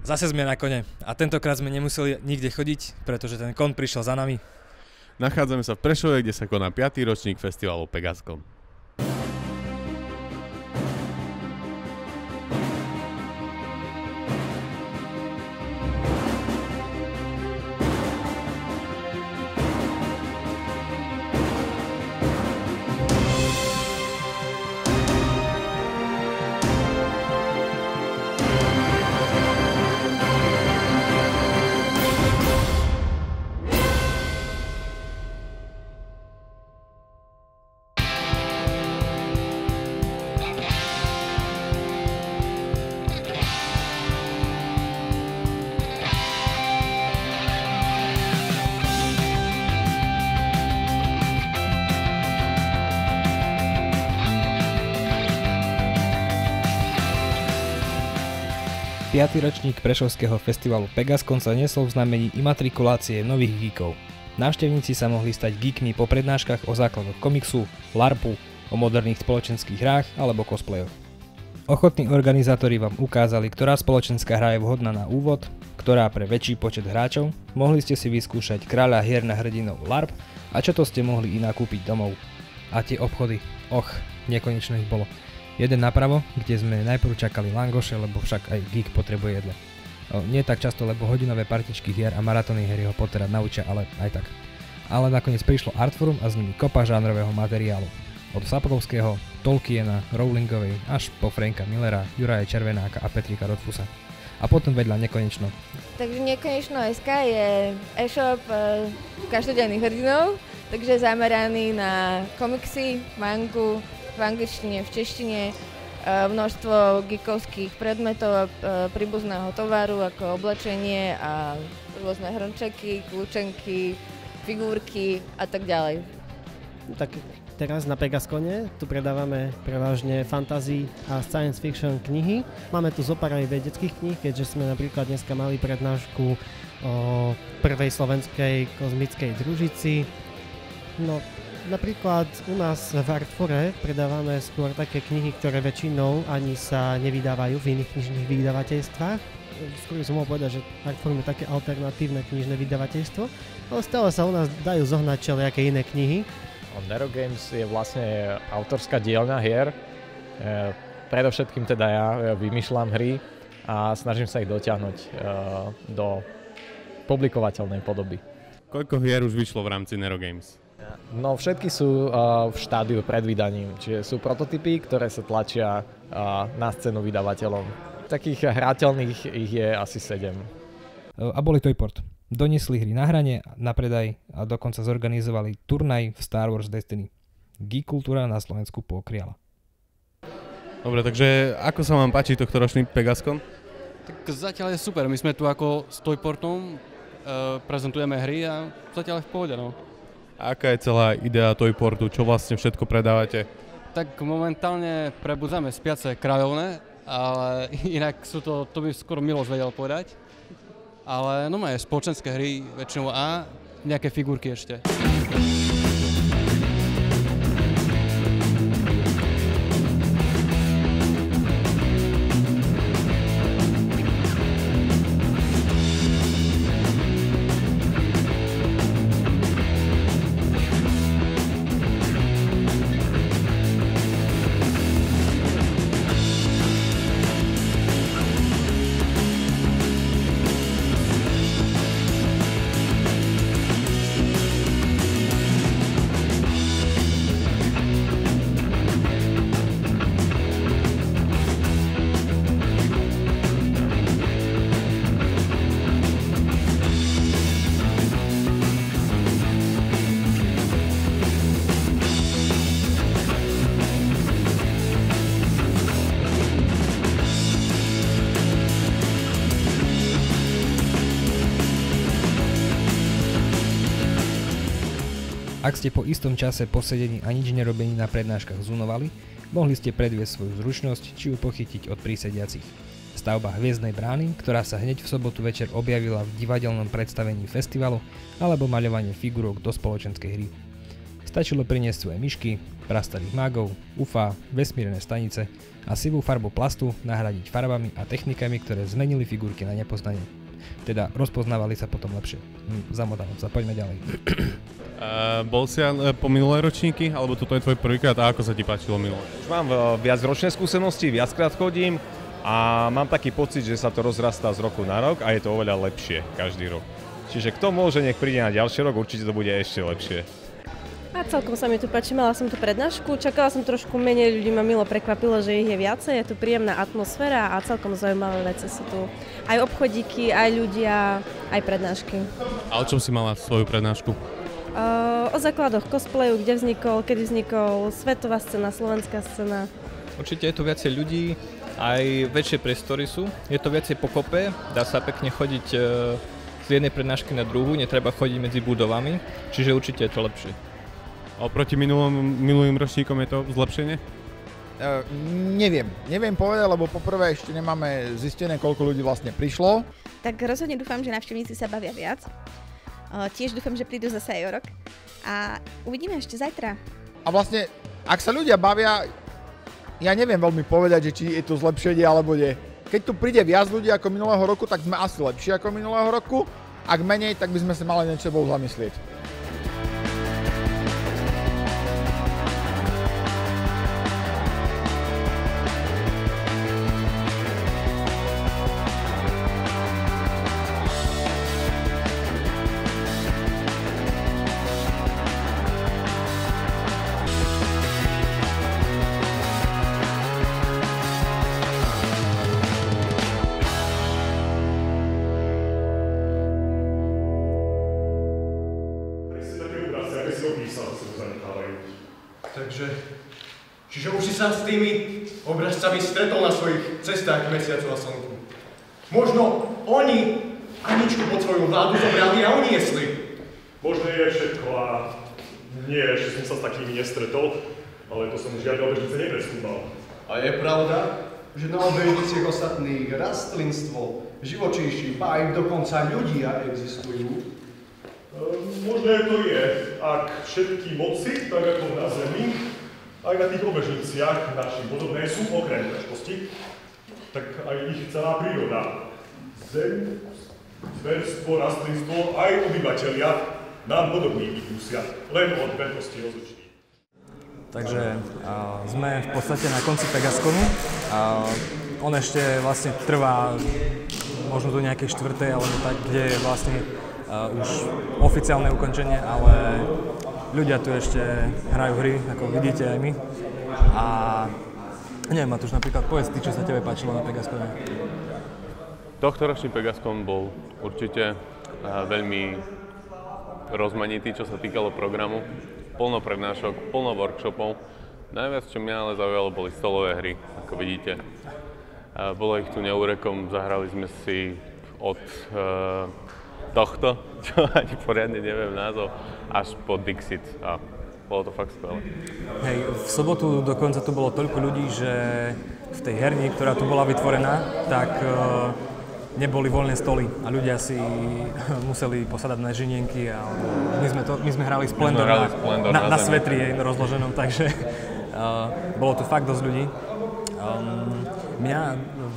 Zase sme na kone a tentokrát sme nemuseli nikde chodiť, pretože ten kon prišiel za nami. Nachádzame sa v Prešove, kde sa koná 5. ročník festivalu Pegascon. Piatý ročník Prešovského festivalu Pegascon sa nesol v znamení imatrikulácie nových geekov. Návštevníci sa mohli stať geekmi po prednáškach o základoch komiksu, larpu, o moderných spoločenských hrách alebo cosplayoch. Ochotní organizátori vám ukázali, ktorá spoločenská hra je vhodná na úvod, ktorá pre väčší počet hráčov, mohli ste si vyskúšať kráľa hier na hrdinov LARP a čo to ste mohli iná kúpiť domov. A tie obchody, nekonečno ich bolo. Jeden napravo, kde sme najprv čakali langoše, lebo však aj geek potrebuje jedlo. Nie tak často, lebo hodinové partičky hier a maratóny Harryho Pottera naučia, ale aj tak. Ale nakoniec prišlo Artforum a s nimi kopa žánrového materiálu. Od Sapkovského, Tolkiena, Rowlingovej až po Franka Millera, Juraja Červenáka a Petrika Rothfusa. A potom vedľa Nekonečno. Takže Nekonečno.sk je e-shop každodenných hrdinov, takže zameraný na komiksy, mangu, v angličtine, v češtine, množstvo geekovských predmetov a príbuzného tovaru ako oblečenie a rôzne hrnčeky, kľúčenky, figurky a tak ďalej. Tak teraz na Pegascone tu predávame prevažne fantasy a science fiction knihy. Máme tu zopár aj vedeckých kníh, keďže sme napríklad dneska mali prednášku o prvej slovenskej kozmickej družici. No, napríklad u nás v Artfore predávame skôr také knihy, ktoré väčšinou ani sa nevydávajú v iných knižných vydavateľstvách. Skôr som mohol povedať, že Artforum je také alternatívne knižné vydavateľstvo, ale stále sa u nás dajú zohnať všelijaké iné knihy. Nerogames je vlastne autorská dielňa hier. Predovšetkým teda ja vymýšľam hry a snažím sa ich dotiahnuť do publikovateľnej podoby. Koľko hier už vyšlo v rámci Nerogames? No všetky sú v štádiu pred vydaním, čiže sú prototypy, ktoré sa tlačia na scénu vydavateľom. Takých hrateľných ich je asi 7. A boli Toyport. Doniesli hry na hranie, na predaj a dokonca zorganizovali turnaj v Star Wars Destiny. Geek kultúra na Slovensku pokriala. Dobre, takže ako sa vám páči tohto ročný Pegascon? Tak zatiaľ je super, my sme tu ako s Toyportom, prezentujeme hry a zatiaľ je v pohode, no. A aká je celá idea Toyportu, čo vlastne všetko predávate? Tak momentálne prebudzame spiace kráľovné, ale inak sú to by skoro Miloš vedel povedať. Ale no majú spoločenské hry väčšinou a nejaké figurky ešte. Ak ste po istom čase posedení a nič nerobení na prednáškach zunovali, mohli ste predviesť svoju zručnosť či ju pochytiť od prísediacich. Stavba Hviezdnej brány, ktorá sa hneď v sobotu večer objavila v divadelnom predstavení festivalu, alebo maľovanie figurok do spoločenskej hry. Stačilo priniesť svoje myšky, prastarých mágov, UFA, vesmírne stanice a sivú farbu plastu nahradiť farbami a technikami, ktoré zmenili figurky na nepoznanie. Teda rozpoznávali sa potom lepšie. Zamotávam sa, poďme ďalej. Bol si po minulé ročníky, alebo toto je tvoj prvýkrát a ako sa ti páčilo minulé? Už mám viacročné skúsenosti, viackrát chodím a mám taký pocit, že sa to rozrastá z roku na rok a je to oveľa lepšie každý rok. Čiže kto môže, nech príde na ďalší rok, určite to bude ešte lepšie. A celkom sa mi tu páči, mala som tu prednášku, čakala som trošku menej ľudí, ma milo prekvapilo, že ich je viacej, je tu príjemná atmosféra a celkom zaujímavé veci sú tu. Aj obchodíky, aj ľudia, aj prednášky. A o čom si mala svoju prednášku? O základoch cosplayu, kde vznikol, kedy vznikol, svetová scéna, slovenská scéna. Určite je tu viacej ľudí, aj väčšie priestory sú, je to viacej pokope, dá sa pekne chodiť z jednej prednášky na druhú, netreba chodiť medzi budovami, čiže určite je to lepšie. A oproti minulým ročníkom je to zlepšenie? Neviem povedať, lebo poprvé ešte nemáme zistené, koľko ľudí vlastne prišlo. Tak rozhodne dúfam, že návštevníci sa bavia viac. Tiež dúfam, že prídu zase aj o rok. A uvidíme ešte zajtra. A vlastne, ak sa ľudia bavia, ja neviem veľmi povedať, že či je to zlepšenie alebo nie. Keď tu príde viac ľudí ako minulého roku, tak sme asi lepšie ako minulého roku. Ak menej, tak by sme sa mali nad sebou zamyslieť. Čiže už si sa s tými obrazcami stretol na svojich cestách k mesiacu a slnku. Možno oni Aničku pod svoju vládu zobrali a uniesli. Možno je všetko a nie, že som sa s takými nestretol, ale to som žiadne obežnice nepreskúmal. A je pravda, že na obežniciach ostatných rastlinstvo, živočíši, ba aj dokonca ľudia existujú? Možno to je, ak všetky moci, tak ako na Zemi, aj na tých obežniciach našich podobné sú okrem ľahkosti, tak aj ich celá príroda. Zem, zverstvo, rastlinstvo, aj obyvateľia nám podobní musia, len od veľkosti rozličných. Takže sme v podstate na konci Pegasconu. On ešte vlastne trvá možno do nejakej štvrtej, alebo tak, kde je vlastne už oficiálne ukončenie, ale ľudia tu ešte hrajú hry, ako vidíte aj my. A neviem, Matúš, napríklad povedz ty, čo sa tebe páčilo na Pegascone. Tohtoročný Pegascon bol určite veľmi rozmanitý, čo sa týkalo programu. Plno prednášok, plno workshopov. Najviac, čo mňa ale zaujalo, boli stolové hry, ako vidíte. Bolo ich tu neúrekom, zahrali sme si od tohto, čo ani poriadne neviem názov, až po Dixit a bolo to fakt skvelé. Hej, v sobotu dokonca tu bolo toľko ľudí, že v tej herni, ktorá tu bola vytvorená, tak neboli voľné stoly a ľudia si museli posadať na žinienky a my sme hrali Splendor na svetri rozloženom, takže bolo tu fakt dosť ľudí. Mňa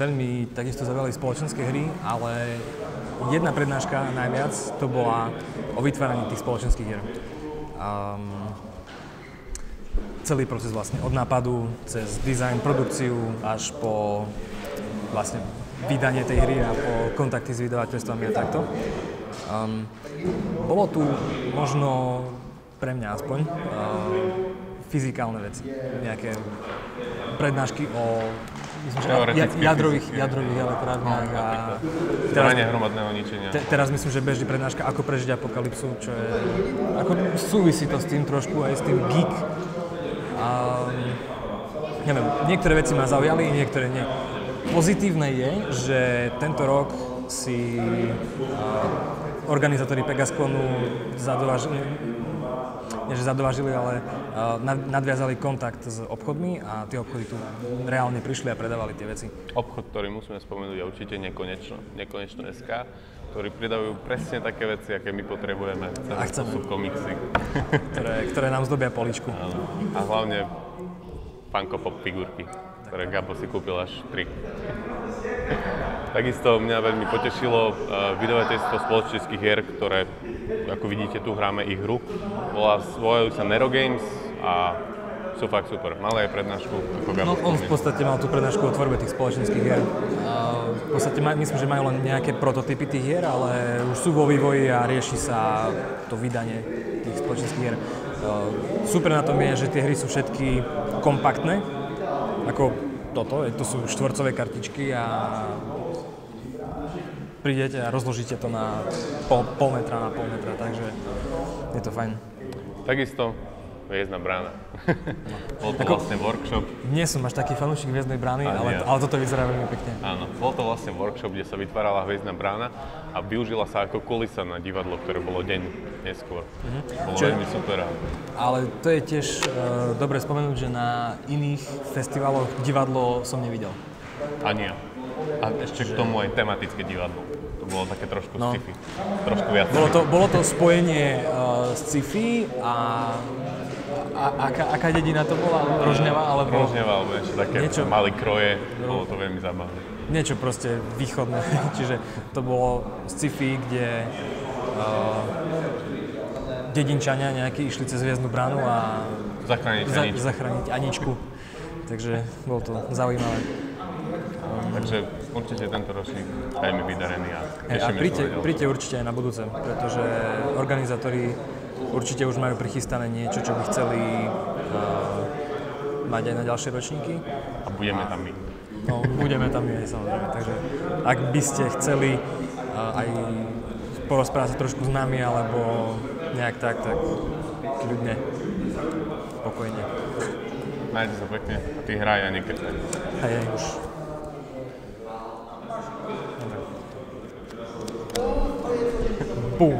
veľmi takisto zaujali spoločenské hry, ale jedna prednáška najviac to bola o vytváraní tých spoločenských hier. Celý proces vlastne od nápadu cez design, produkciu až po vlastne vydanie tej hry a po kontakty s vydavateľstvami a takto. Bolo tu možno pre mňa aspoň fyzikálne veci, nejaké prednášky o jadrových elektrárniach a hromadného ničenia. Teraz myslím, že beží prednáška Ako prežiť apokalypsu, čo je ako súvisí to s tým trošku aj s tým geek. Neviem, niektoré veci ma zaujali, niektoré nie. Pozitívne je, že tento rok si organizátori Pegasconu nie že zadovážili, ale nadviazali kontakt s obchodmi a tie obchody tu reálne prišli a predávali tie veci. Obchod, ktorý musíme spomenúť, je určite Nekonečno.sk, ktorí pridavujú presne také veci, aké my potrebujeme. To sú komiksy. ktoré nám zdobia poličku. Áno. A hlavne Funko Pop figurky, ktoré Gabo si kúpil až 3. Takisto mňa veľmi potešilo vydavateľstvo spoločenských hier, ktoré, ako vidíte, tu hráme ich hru. Volajú sa Nero Games a sú fakt super. Mali aj prednášku, ako Gabo on v podstate mal tú prednášku o tvorbe tých spoločenských hier. V podstate myslím, že majú len nejaké prototypy tých hier, ale už sú vo vývoji a rieši sa to vydanie tých spoločenských hier. Super na tom je, že tie hry sú všetky kompaktné, ako toto, to sú štvorcové kartičky a prídete a rozložíte to na pol metra, takže je to fajn. Takisto Hviezdna brána. Bol to vlastne workshop. Nie som až taký fanúšik Hviezdnej brány, ale toto vyzerá veľmi pekne. Áno, bol to vlastne workshop, kde sa vytvárala Hviezdna brána a využila sa ako kulisa na divadlo, ktoré bolo deň neskôr. Bolo veľmi super. Ale to je tiež dobre spomenúť, že na iných festivaloch divadlo som nevidel. Ani ja. A ešte k tomu aj tematické divadlo. To bolo také trošku sci-fi. Trošku viac. Bolo to spojenie sci-fi a aká dedina to bola? Rožňava? Alebo ešte také malé kroje. Bolo to veľmi zábavné. Niečo proste východné. Čiže to bolo sci-fi, kde dedinčania nejakí išli cez Hviezdnu bránu a zachrániť Aničku. Takže bolo to zaujímavé. Takže určite tento ročník veľmi vydarený a príďte určite aj na budúce, pretože organizátori určite už majú prichystané niečo, čo by chceli mať aj na ďalšie ročníky. A budeme tam my. No, budeme tam my aj samozrejme, takže ak by ste chceli aj porozprávať sa trošku s nami, alebo nejak tak kľudne, spokojne. Majte sa pekne a ty hraj a nekecaj. Hej, už. Bum.